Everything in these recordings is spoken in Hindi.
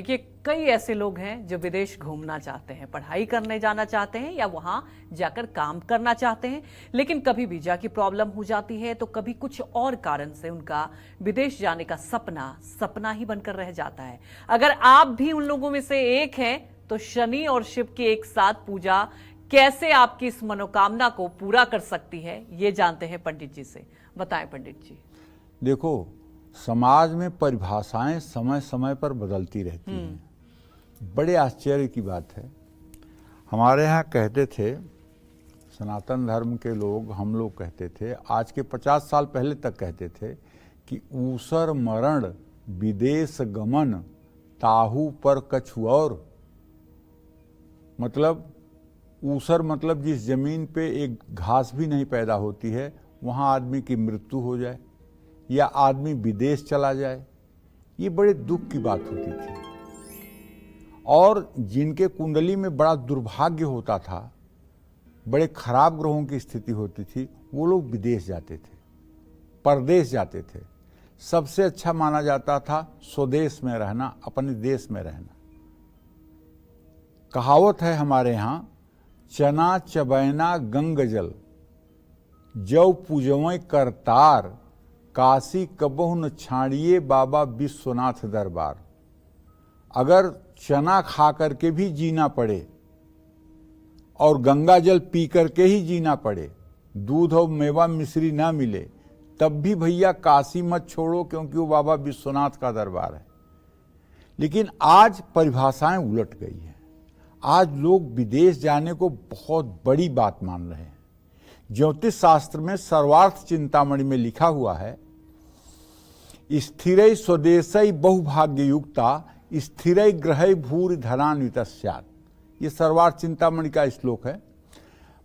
देखिए, कई ऐसे लोग हैं जो विदेश घूमना चाहते हैं, पढ़ाई करने जाना चाहते हैं या वहां जाकर काम करना चाहते हैं, लेकिन कभी वीजा की प्रॉब्लम हो जाती है तो कभी कुछ और कारण से उनका विदेश जाने का सपना सपना ही बनकर रह जाता है। अगर आप भी उन लोगों में से एक हैं तो शनि और शिव की एक साथ पूजा कैसे आपकी इस मनोकामना को पूरा कर सकती है, ये जानते हैं पंडित जी से। बताएं पंडित जी। देखो, समाज में परिभाषाएं समय समय पर बदलती रहती हैं। बड़े आश्चर्य की बात है। हमारे यहाँ कहते थे, सनातन धर्म के लोग, हम लोग कहते थे, आज के 50 साल पहले तक कहते थे कि ऊसर मरण विदेश गमन ताहू पर कछु और। मतलब ऊसर मतलब जिस जमीन पे एक घास भी नहीं पैदा होती है, वहाँ आदमी की मृत्यु हो जाए या आदमी विदेश चला जाए, ये बड़े दुख की बात होती थी। और जिनके कुंडली में बड़ा दुर्भाग्य होता था, बड़े खराब ग्रहों की स्थिति होती थी, वो लोग विदेश जाते थे, परदेश जाते थे। सबसे अच्छा माना जाता था स्वदेश में रहना, अपने देश में रहना। कहावत है हमारे यहाँ, चना चबैना गंग जल जौ पूजवें करतार, काशी कबहु न छाड़िए बाबा विश्वनाथ दरबार। अगर चना खा करके भी जीना पड़े और गंगा जल पी करके ही जीना पड़े, दूध और मेवा मिश्री ना मिले, तब भी भैया काशी मत छोड़ो, क्योंकि वो बाबा विश्वनाथ का दरबार है। लेकिन आज परिभाषाएं उलट गई हैं। आज लोग विदेश जाने को बहुत बड़ी बात मान रहे हैं। ज्योतिष शास्त्र में सर्वार्थ चिंतामणि में लिखा हुआ है, स्थिरै स्वदेशै बहुभाग्य युक्ता स्थिरै ग्रहै भूरि धनान्वित स्यात्। ये सर्वार्थ चिंतामणि का श्लोक है।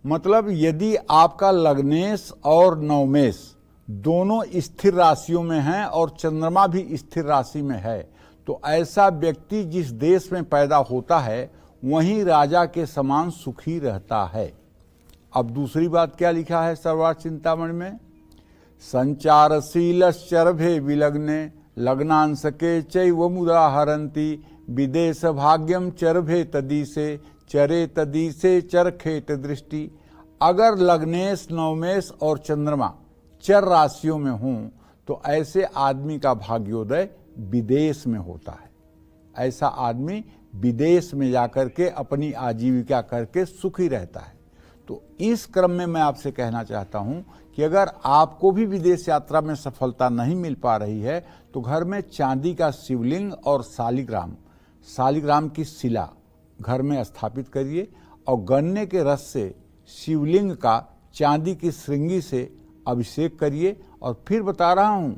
मतलब यदि आपका लग्नेश और नवमेश दोनों स्थिर राशियों में हैं और चंद्रमा भी स्थिर राशि में है, तो ऐसा व्यक्ति जिस देश में पैदा होता है वहीं राजा के समान सुखी रहता है। अब दूसरी बात क्या लिखा है सर्वार्थ चिंतामणि में, संचारशीलश्चरभे विलग्ने लग्नांसके चैव मुदा हरन्ति विदेश भाग्यम चरभे तदीसे चरे तदीसे चरखेट दृष्टि। अगर लग्नेश नवमेश और चंद्रमा चर राशियों में हों तो ऐसे आदमी का भाग्योदय विदेश में होता है। ऐसा आदमी विदेश में जाकर के अपनी आजीविका करके सुखी रहता है। तो इस क्रम में मैं आपसे कहना चाहता हूं कि अगर आपको भी विदेश यात्रा में सफलता नहीं मिल पा रही है तो घर में चांदी का शिवलिंग और शालिग्राम की शिला घर में स्थापित करिए और गन्ने के रस से शिवलिंग का चांदी की श्रृंगी से अभिषेक करिए। और फिर बता रहा हूं,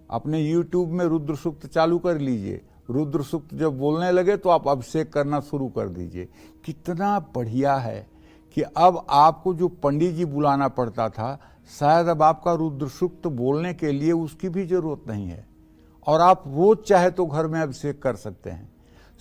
अपने YouTube में रुद्र सूक्त चालू कर लीजिए। रुद्र सूक्त जब बोलने लगे तो आप अभिषेक करना शुरू कर दीजिए। कितना बढ़िया है कि अब आपको जो पंडित जी बुलाना पड़ता था, शायद अब आपका रुद्र सूक्त बोलने के लिए उसकी भी जरूरत नहीं है और आप रोज चाहे तो घर में अभिषेक कर सकते हैं।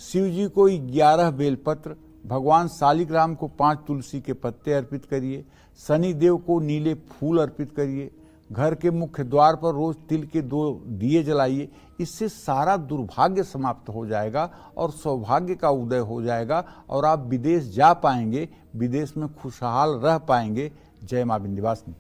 शिव जी को 11 बेलपत्र, भगवान शालिग्राम को 5 तुलसी के पत्ते अर्पित करिए, शनि देव को नीले फूल अर्पित करिए, घर के मुख्य द्वार पर रोज तिल के 2 दिए जलाइए। इससे सारा दुर्भाग्य समाप्त हो जाएगा और सौभाग्य का उदय हो जाएगा और आप विदेश जा पाएंगे, विदेश में खुशहाल रह पाएंगे। जय मां विंध्यवासिनी।